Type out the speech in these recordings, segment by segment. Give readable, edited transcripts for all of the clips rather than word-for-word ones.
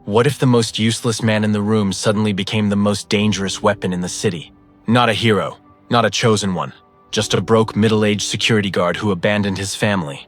What if the most useless man in the room suddenly became the most dangerous weapon in the city? Not a hero, not a chosen one, just a broke middle-aged security guard who abandoned his family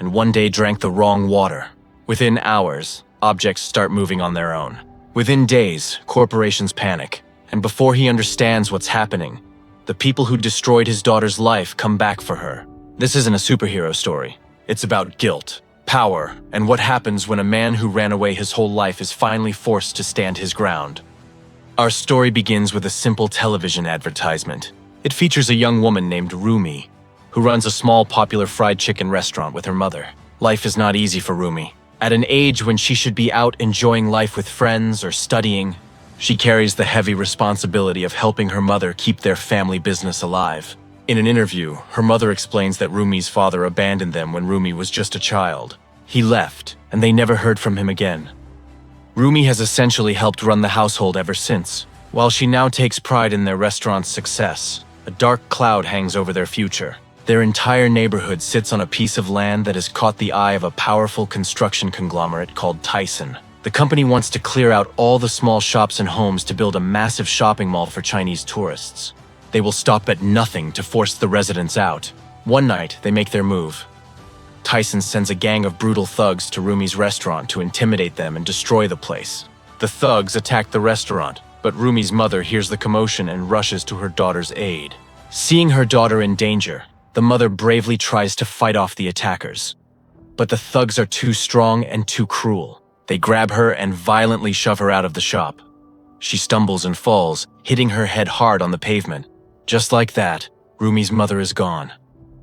and one day drank the wrong water. Within hours, objects start moving on their own. Within days, corporations panic, and before he understands what's happening, the people who destroyed his daughter's life come back for her. This isn't a superhero story. It's about guilt, power, and what happens when a man who ran away his whole life is finally forced to stand his ground. Our story begins with a simple television advertisement. It features a young woman named Rumi, who runs a small popular fried chicken restaurant with her mother. Life is not easy for Rumi. At an age when she should be out enjoying life with friends or studying, she carries the heavy responsibility of helping her mother keep their family business alive. In an interview, her mother explains that Rumi's father abandoned them when Rumi was just a child. He left, and they never heard from him again. Rumi has essentially helped run the household ever since. While she now takes pride in their restaurant's success, a dark cloud hangs over their future. Their entire neighborhood sits on a piece of land that has caught the eye of a powerful construction conglomerate called Tyson. The company wants to clear out all the small shops and homes to build a massive shopping mall for Chinese tourists. They will stop at nothing to force the residents out. One night, they make their move. Tyson sends a gang of brutal thugs to Rumi's restaurant to intimidate them and destroy the place. The thugs attack the restaurant, but Rumi's mother hears the commotion and rushes to her daughter's aid. Seeing her daughter in danger, the mother bravely tries to fight off the attackers. But the thugs are too strong and too cruel. They grab her and violently shove her out of the shop. She stumbles and falls, hitting her head hard on the pavement. Just like that, Rumi's mother is gone.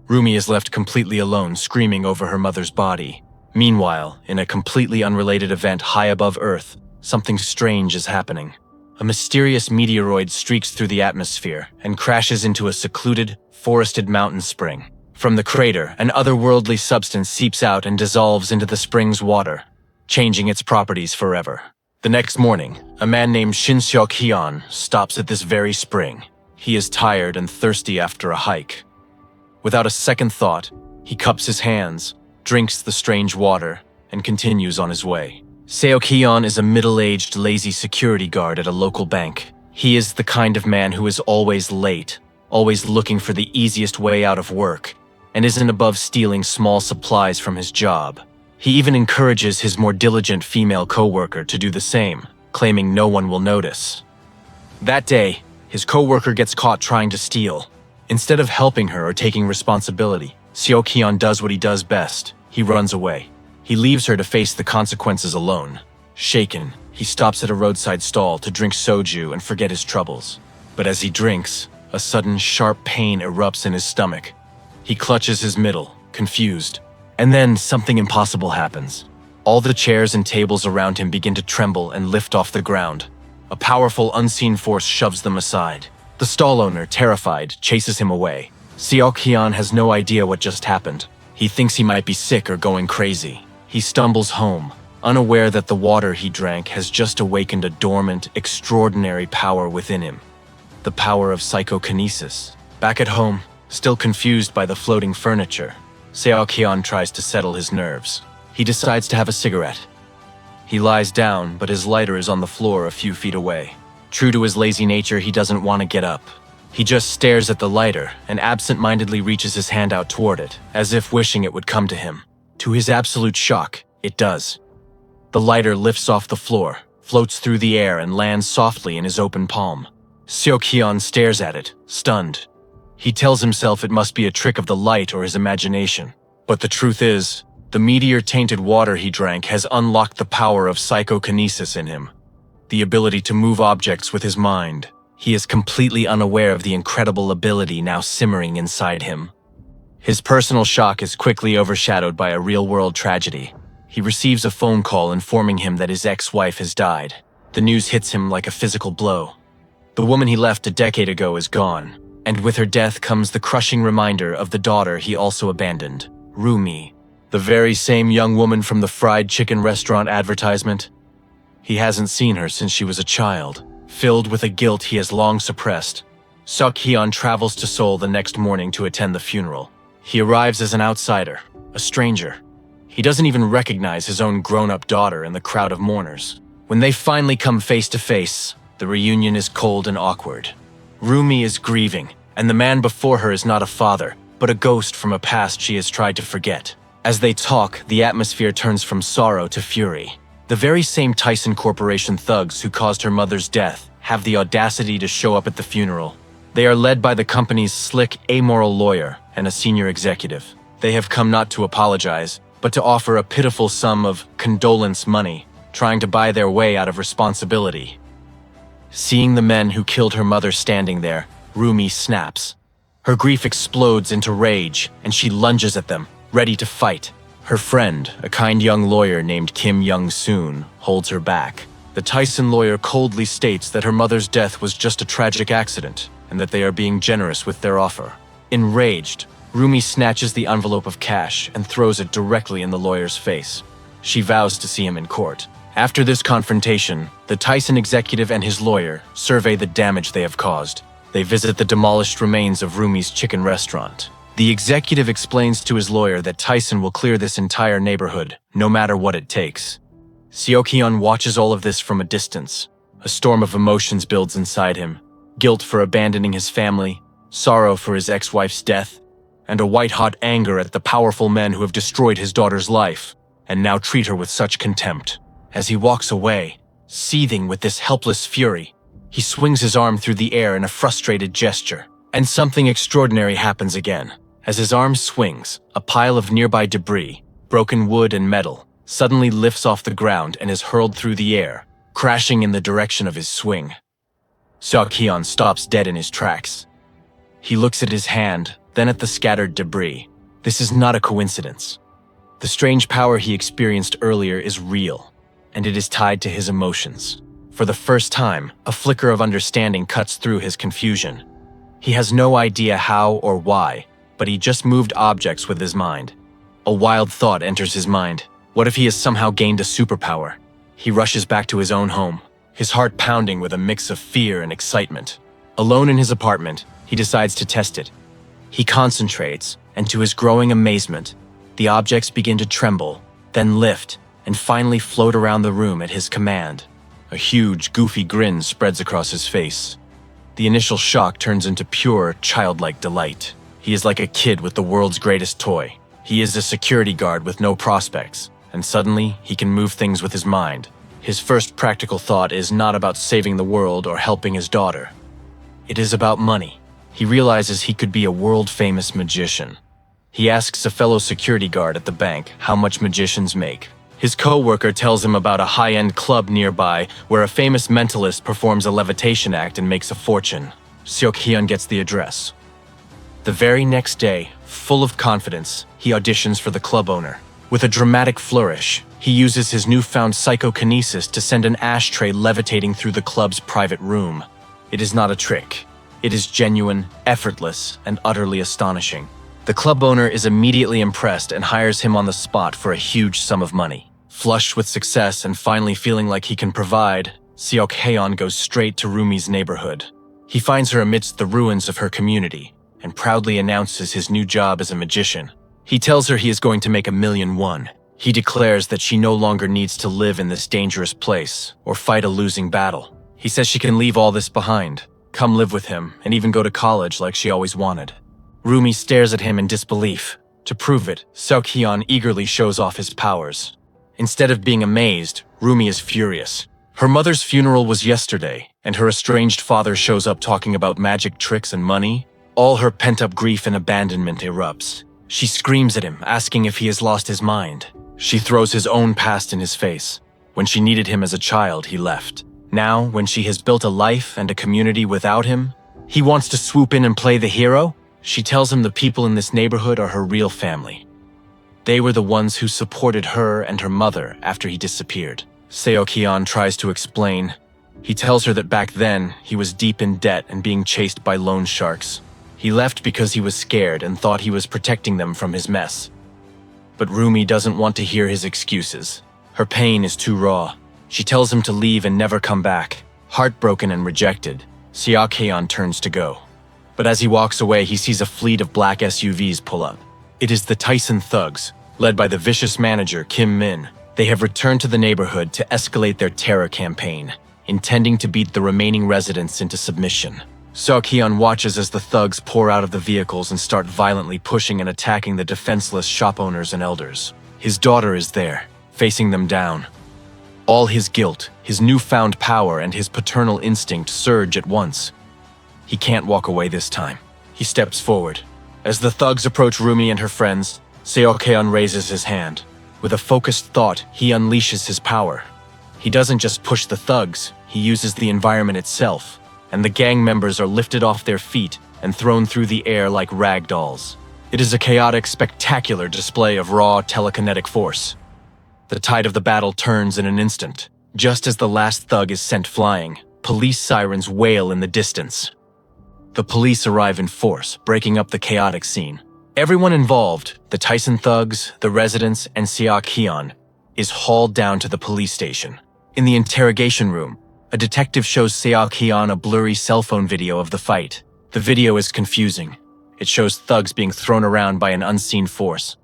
Rumi is left completely alone, screaming over her mother's body. Meanwhile, in a completely unrelated event high above Earth, something strange is happening. A mysterious meteoroid streaks through the atmosphere and crashes into a secluded, forested mountain spring. From the crater, an otherworldly substance seeps out and dissolves into the spring's water, changing its properties forever. The next morning, a man named Psychokinesis stops at this very spring. He is tired and thirsty after a hike. Without a second thought, he cups his hands, drinks the strange water, and continues on his way. Psychokinesis is a middle-aged, lazy security guard at a local bank. He is the kind of man who is always late, always looking for the easiest way out of work, and isn't above stealing small supplies from his job. He even encourages his more diligent female co-worker to do the same, claiming no one will notice. That day, his co-worker gets caught trying to steal. Instead of helping her or taking responsibility, Psychokinesis does what he does best. He runs away. He leaves her to face the consequences alone. Shaken, he stops at a roadside stall to drink soju and forget his troubles. But as he drinks, a sudden sharp pain erupts in his stomach. He clutches his middle, confused. And then something impossible happens. All the chairs and tables around him begin to tremble and lift off the ground. A powerful, unseen force shoves them aside. The stall owner, terrified, chases him away. Psychokinesis has no idea what just happened. He thinks he might be sick or going crazy. He stumbles home, unaware that the water he drank has just awakened a dormant, extraordinary power within him. The power of psychokinesis. Back at home, still confused by the floating furniture, Psychokinesis tries to settle his nerves. He decides to have a cigarette. He lies down, but his lighter is on the floor a few feet away. True to his lazy nature, he doesn't want to get up. He just stares at the lighter and absent-mindedly reaches his hand out toward it, as if wishing it would come to him. To his absolute shock, it does. The lighter lifts off the floor, floats through the air, and lands softly in his open palm. Psychokinesis stares at it, stunned. He tells himself it must be a trick of the light or his imagination. But the truth is, the meteor-tainted water he drank has unlocked the power of psychokinesis in him. The ability to move objects with his mind. He is completely unaware of the incredible ability now simmering inside him. His personal shock is quickly overshadowed by a real-world tragedy. He receives a phone call informing him that his ex-wife has died. The news hits him like a physical blow. The woman he left a decade ago is gone, and with her death comes the crushing reminder of the daughter he also abandoned, Rumi, the very same young woman from the fried chicken restaurant advertisement. He hasn't seen her since she was a child. Filled with a guilt he has long suppressed, Psychokinesis travels to Seoul the next morning to attend the funeral. He arrives as an outsider, a stranger. He doesn't even recognize his own grown-up daughter in the crowd of mourners. When they finally come face to face, the reunion is cold and awkward. Rumi is grieving, and the man before her is not a father, but a ghost from a past she has tried to forget. As they talk, the atmosphere turns from sorrow to fury. The very same Tyson Corporation thugs who caused her mother's death have the audacity to show up at the funeral. They are led by the company's slick, amoral lawyer and a senior executive. They have come not to apologize, but to offer a pitiful sum of condolence money, trying to buy their way out of responsibility. Seeing the men who killed her mother standing there, Rumi snaps. Her grief explodes into rage, and she lunges at them, ready to fight. Her friend, a kind young lawyer named 𝗟𝗓𝗄𝗯, holds her back. The Tyson lawyer coldly states that her mother's death was just a tragic accident, and that they are being generous with their offer. Enraged, Rumi snatches the envelope of cash and throws it directly in the lawyer's face. She vows to see him in court. After this confrontation, the Tyson executive and his lawyer survey the damage they have caused. They visit the demolished remains of Rumi's chicken restaurant. The executive explains to his lawyer that Tyson will clear this entire neighborhood, no matter what it takes. 𝗟𝗓𝗄𝗯 watches all of this from a distance. A storm of emotions builds inside him. Guilt for abandoning his family, sorrow for his ex-wife's death, and a white-hot anger at the powerful men who have destroyed his daughter's life, and now treat her with such contempt. As he walks away, seething with this helpless fury, he swings his arm through the air in a frustrated gesture. And something extraordinary happens again. As his arm swings, a pile of nearby debris, broken wood and metal, suddenly lifts off the ground and is hurled through the air, crashing in the direction of his swing. 𝗟𝗓𝗄𝗯 stops dead in his tracks. He looks at his hand, then at the scattered debris. This is not a coincidence. The strange power he experienced earlier is real, and it is tied to his emotions. For the first time, a flicker of understanding cuts through his confusion. He has no idea how or why, but he just moved objects with his mind. A wild thought enters his mind. What if he has somehow gained a superpower? He rushes back to his own home, his heart pounding with a mix of fear and excitement. Alone in his apartment, he decides to test it. He concentrates, and to his growing amazement, the objects begin to tremble, then lift, and finally float around the room at his command. A huge, goofy grin spreads across his face. The initial shock turns into pure, childlike delight. He is like a kid with the world's greatest toy. He is a security guard with no prospects, and suddenly he can move things with his mind. His first practical thought is not about saving the world or helping his daughter. It is about money. He realizes he could be a world-famous magician. He asks a fellow security guard at the bank how much magicians make. His co-worker tells him about a high-end club nearby where a famous mentalist performs a levitation act and makes a fortune. 𝗟𝗓𝗄𝗯 gets the address. The very next day, full of confidence, he auditions for the club owner. With a dramatic flourish, he uses his newfound psychokinesis to send an ashtray levitating through the club's private room. It is not a trick. It is genuine, effortless, and utterly astonishing. The club owner is immediately impressed and hires him on the spot for a huge sum of money. Flushed with success and finally feeling like he can provide, 𝗟𝗓𝗄𝗯 goes straight to Rumi's neighborhood. He finds her amidst the ruins of her community and proudly announces his new job as a magician. He tells her he is going to make 𝗟𝗟𝗋𝗋. He declares that she no longer needs to live in this dangerous place or fight a losing battle. He says she can leave all this behind, come live with him, and even go to college like she always wanted. Rumi stares at him in disbelief. To prove it, 𝗟𝗓𝗄𝗯 eagerly shows off his powers. Instead of being amazed, Rumi is furious. Her mother's funeral was yesterday, and her estranged father shows up talking about magic tricks and money. All her pent-up grief and abandonment erupts. She screams at him, asking if he has lost his mind. She throws his own past in his face. When she needed him as a child, he left. Now, when she has built a life and a community without him, he wants to swoop in and play the hero? She tells him the people in this neighborhood are her real family. They were the ones who supported her and her mother after he disappeared. 𝗟𝗓𝗄𝗯 tries to explain. He tells her that back then, he was deep in debt and being chased by loan sharks. He left because he was scared and thought he was protecting them from his mess. But Rumi doesn't want to hear his excuses. Her pain is too raw. She tells him to leave and never come back. Heartbroken and rejected, 𝗟𝗓𝗄𝗯 turns to go. But as he walks away, he sees a fleet of black SUVs pull up. It is the Tyson thugs, led by the vicious manager Kim Min, They have returned to the neighborhood to escalate their terror campaign, intending to beat the remaining residents into submission. 𝗟𝗶𝗀𝗀 watches as the thugs pour out of the vehicles and start violently pushing and attacking the defenseless shop owners and elders. His daughter is there, facing them down. All his guilt, his newfound power, and his paternal instinct surge at once. He can't walk away this time. He steps forward. As the thugs approach Rumi and her friends, 𝗟𝗶𝗀𝗀 raises his hand. With a focused thought, he unleashes his power. He doesn't just push the thugs, he uses the environment itself, and the gang members are lifted off their feet and thrown through the air like rag dolls. It is a chaotic, spectacular display of raw telekinetic force. The tide of the battle turns in an instant. Just as the last thug is sent flying, police sirens wail in the distance. The police arrive in force, breaking up the chaotic scene. Everyone involved, the Tyson thugs, the residents, and 𝗟𝗶𝗀𝗀, is hauled down to the police station. In the interrogation room, a detective shows 𝗟𝗶𝗀𝗀 a blurry cell phone video of the fight. The video is confusing. It shows thugs being thrown around by an unseen force.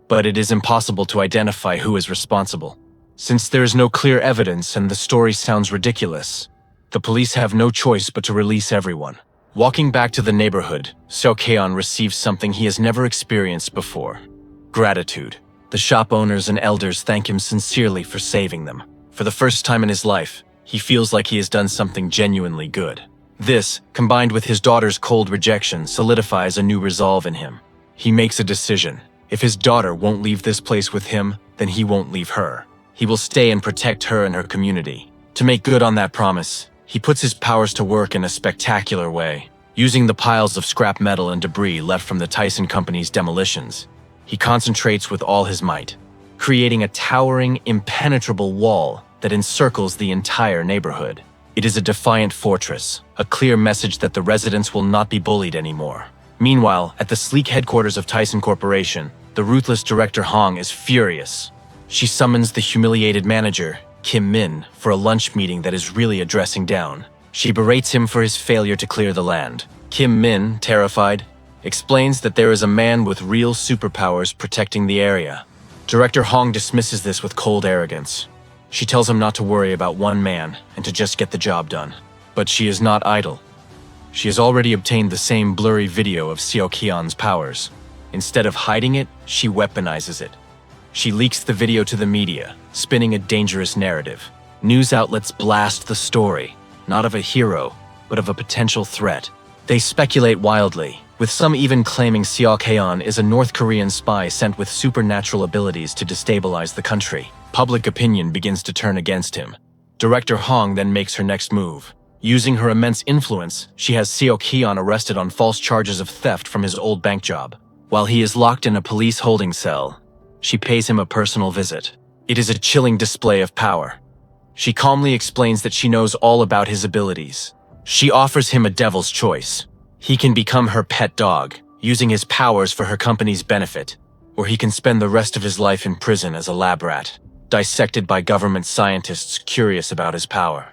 But it is impossible to identify who is responsible. Since there is no clear evidence and the story sounds ridiculous, the police have no choice but to release everyone. Walking back to the neighborhood, 𝗟𝗶𝗀𝗀 receives something he has never experienced before: gratitude. The shop owners and elders thank him sincerely for saving them. For the first time in his life, he feels like he has done something genuinely good. This, combined with his daughter's cold rejection, solidifies a new resolve in him. He makes a decision. If his daughter won't leave this place with him, then he won't leave her. He will stay and protect her and her community. To make good on that promise, he puts his powers to work in a spectacular way. Using the piles of scrap metal and debris left from the Tyson Company's demolitions, he concentrates with all his might, creating a towering, impenetrable wall that encircles the entire neighborhood. It is a defiant fortress, a clear message that the residents will not be bullied anymore. Meanwhile, at the sleek headquarters of Tyson Corporation, the ruthless Director Hong is furious. She summons the humiliated manager, Kim Min, for a lunch meeting that is really a dressing down. She berates him for his failure to clear the land. Kim Min, terrified, explains that there is a man with real superpowers protecting the area. Director Hong dismisses this with cold arrogance. She tells him not to worry about one man and to just get the job done. But she is not idle. She has already obtained the same blurry video of 𝗟𝗶𝗀𝗀's powers. Instead of hiding it, she weaponizes it. She leaks the video to the media, spinning a dangerous narrative. News outlets blast the story, not of a hero, but of a potential threat. They speculate wildly, with some even claiming 𝗟𝗶𝗀𝗀𝗀 is a North Korean spy sent with supernatural abilities to destabilize the country. Public opinion begins to turn against him. Director Hong then makes her next move. Using her immense influence, she has 𝗟𝗶𝗀𝗀𝗀 arrested on false charges of theft from his old bank job. While he is locked in a police holding cell, she pays him a personal visit. It is a chilling display of power. She calmly explains that she knows all about his abilities. She offers him a devil's choice. He can become her pet dog, using his powers for her company's benefit, or he can spend the rest of his life in prison as a lab rat, dissected by government scientists curious about his power.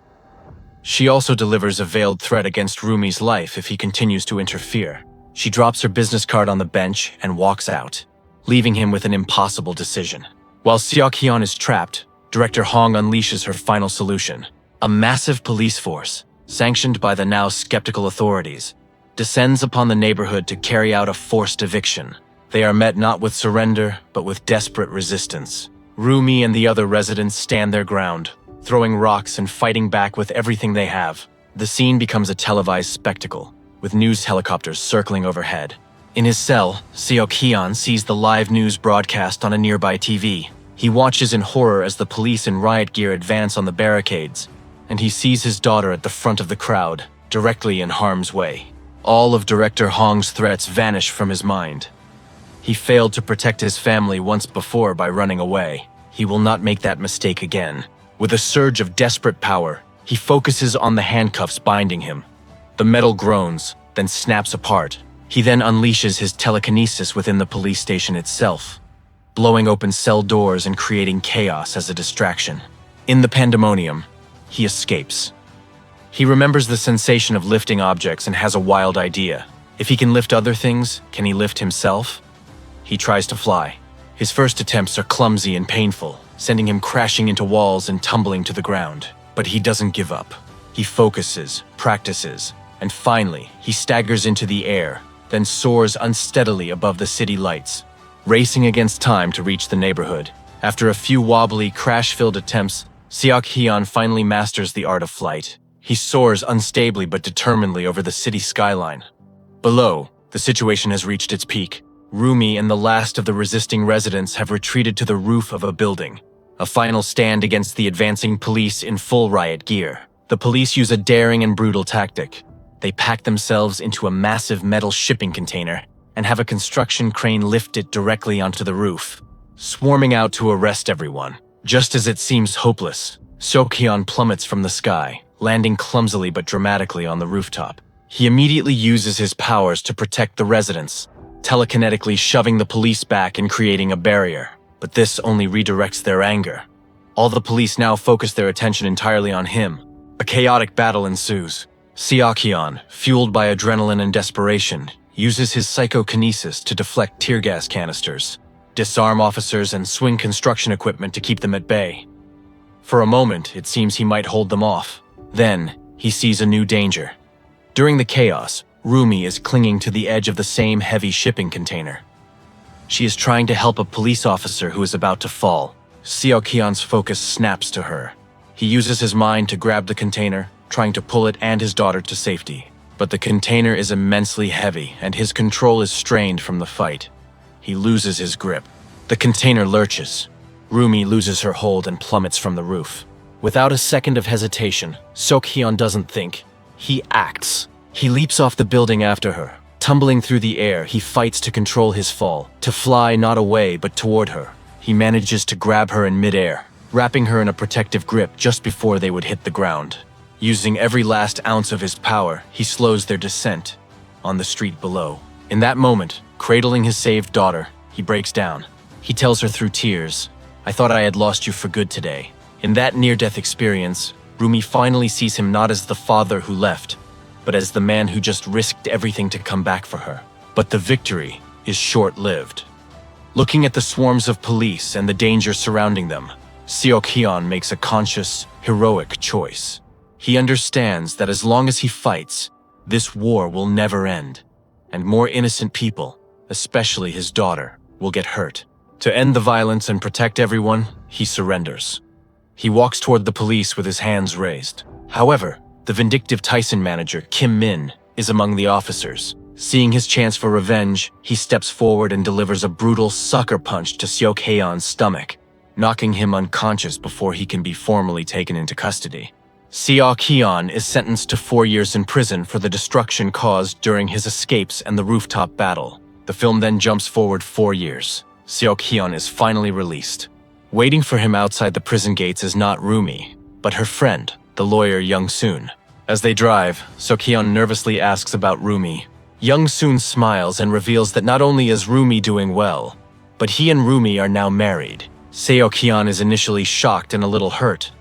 She also delivers a veiled threat against Rumi's life if he continues to interfere. She drops her business card on the bench and walks out, leaving him with an impossible decision. While 𝗟𝗶𝗀𝗀𝗀 is trapped, Director Hong unleashes her final solution. A massive police force, sanctioned by the now skeptical authorities, descends upon the neighborhood to carry out a forced eviction. They are met not with surrender, but with desperate resistance. Rumi and the other residents stand their ground, throwing rocks and fighting back with everything they have. The scene becomes a televised spectacle, with news helicopters circling overhead. In his cell, 𝗟𝗶𝗀𝗀𝗀 sees the live news broadcast on a nearby TV. He watches in horror as the police in riot gear advance on the barricades, and he sees his daughter at the front of the crowd, directly in harm's way. All of Director Hong's threats vanish from his mind. He failed to protect his family once before by running away. He will not make that mistake again. With a surge of desperate power, he focuses on the handcuffs binding him. The metal groans, then snaps apart. He then unleashes his telekinesis within the police station itself, blowing open cell doors and creating chaos as a distraction. In the pandemonium, he escapes. He remembers the sensation of lifting objects and has a wild idea. If he can lift other things, can he lift himself? He tries to fly. His first attempts are clumsy and painful, sending him crashing into walls and tumbling to the ground. But he doesn't give up. He focuses, practices, and finally, he staggers into the air, then soars unsteadily above the city lights, racing against time to reach the neighborhood. After a few wobbly, crash-filled attempts, 𝗟𝗃𝗯𝘀𝗰𝗿 finally masters the art of flight. He soars unstably but determinedly over the city skyline. Below, the situation has reached its peak. 𝗍𝗵𝗿𝗄𝗃 and the last of the resisting residents have retreated to the roof of a building, a final stand against the advancing police in full riot gear. The police use a daring and brutal tactic. They pack themselves into a massive metal shipping container and have a construction crane lift it directly onto the roof, swarming out to arrest everyone. Just as it seems hopeless, 𝗟𝗃𝗯𝘀𝗰𝗿𝗄𝗃 plummets from the sky, landing clumsily but dramatically on the rooftop. He immediately uses his powers to protect the residents, telekinetically shoving the police back and creating a barrier. But this only redirects their anger. All the police now focus their attention entirely on him. A chaotic battle ensues. 𝗟𝗃𝗯𝘀𝗃, fueled by adrenaline and desperation, uses his psychokinesis to deflect tear gas canisters, disarm officers, and swing construction equipment to keep them at bay. For a moment, it seems he might hold them off. Then, he sees a new danger. During the chaos, 𝗍𝗵𝗿 is clinging to the edge of the same heavy shipping container. She is trying to help a police officer who is about to fall. 𝗟𝗃𝗯𝘀𝗃's focus snaps to her. He uses his mind to grab the container, trying to pull it and his daughter to safety. But the container is immensely heavy, and his control is strained from the fight. He loses his grip. The container lurches. 𝗍𝗵𝗿 loses her hold and plummets from the roof. Without a second of hesitation, 𝗟𝗃𝗯𝘀𝗃 doesn't think. He acts. He leaps off the building after her. Tumbling through the air, he fights to control his fall, to fly not away but toward her. He manages to grab her in midair, wrapping her in a protective grip just before they would hit the ground. Using every last ounce of his power, he slows their descent on the street below. In that moment, cradling his saved daughter, he breaks down. He tells her through tears, "I thought I had lost you for good today." In that near-death experience, 𝗍𝗵𝗿 finally sees him not as the father who left, but as the man who just risked everything to come back for her. But the victory is short-lived. Looking at the swarms of police and the danger surrounding them, 𝗟𝗃𝗯𝘀𝗃 makes a conscious, heroic choice. He understands that as long as he fights, this war will never end, and more innocent people, especially his daughter, will get hurt. To end the violence and protect everyone, he surrenders. He walks toward the police with his hands raised. However, the vindictive Tyson manager, Kim-min, is among the officers. Seeing his chance for revenge, he steps forward and delivers a brutal sucker punch to 𝗟𝗃𝗯𝘀𝗃's stomach, knocking him unconscious before he can be formally taken into custody. 𝗟𝗃𝗯𝘀𝗃 is sentenced to 4 years in prison for the destruction caused during his escapes and the rooftop battle. The film then jumps forward 4 years. 𝗟𝗃𝗯𝘀𝗃 is finally released. Waiting for him outside the prison gates is not 𝗍𝗵𝗿, but her friend, the lawyer Young-soon. As they drive, 𝗟𝗃𝗯𝘀𝗃 nervously asks about 𝗍𝗵𝗿. Young-soon smiles and reveals that not only is 𝗍𝗵𝗿 doing well, but he and 𝗍𝗵𝗿 are now married. 𝗟𝗃𝗯𝘀𝗃 is initially shocked and a little hurt,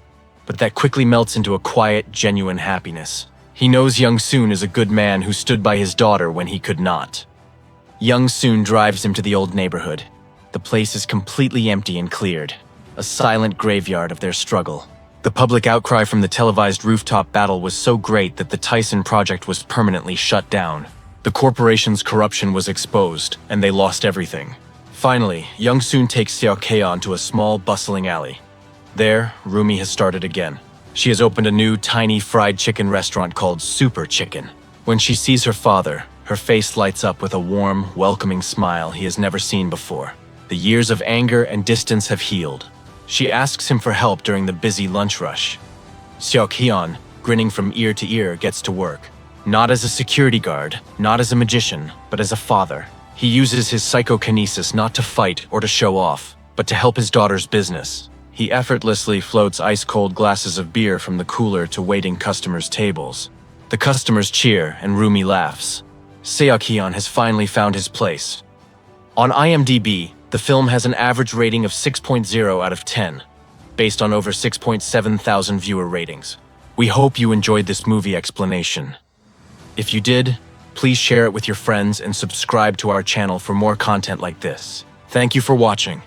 but that quickly melts into a quiet, genuine happiness. He knows Young-soon is a good man who stood by his daughter when he could not. Young-soon drives him to the old neighborhood. The place is completely empty and cleared, a silent graveyard of their struggle. The public outcry from the televised rooftop battle was so great that the Tyson project was permanently shut down. The corporation's corruption was exposed, and they lost everything. Finally, Young-soon takes 𝗟𝗃𝗯𝘀𝗃 to a small, bustling alley. There, 𝗍𝗵𝗿 has started again. She has opened a new, tiny fried chicken restaurant called Super Chicken. When she sees her father, her face lights up with a warm, welcoming smile he has never seen before. The years of anger and distance have healed. She asks him for help during the busy lunch rush. 𝗟𝗃𝗯𝘀𝗃, grinning from ear to ear, gets to work. Not as a security guard, not as a magician, but as a father. He uses his psychokinesis not to fight or to show off, but to help his daughter's business. He effortlessly floats ice-cold glasses of beer from the cooler to waiting customers' tables. The customers cheer and 𝗍𝗵𝗿 laughs. 𝗟𝗃𝗯𝘀𝗃 has finally found his place. On IMDb, the film has an average rating of 6.0 out of 10, based on over 6.7 thousand viewer ratings. We hope you enjoyed this movie explanation. If you did, please share it with your friends and subscribe to our channel for more content like this. Thank you for watching.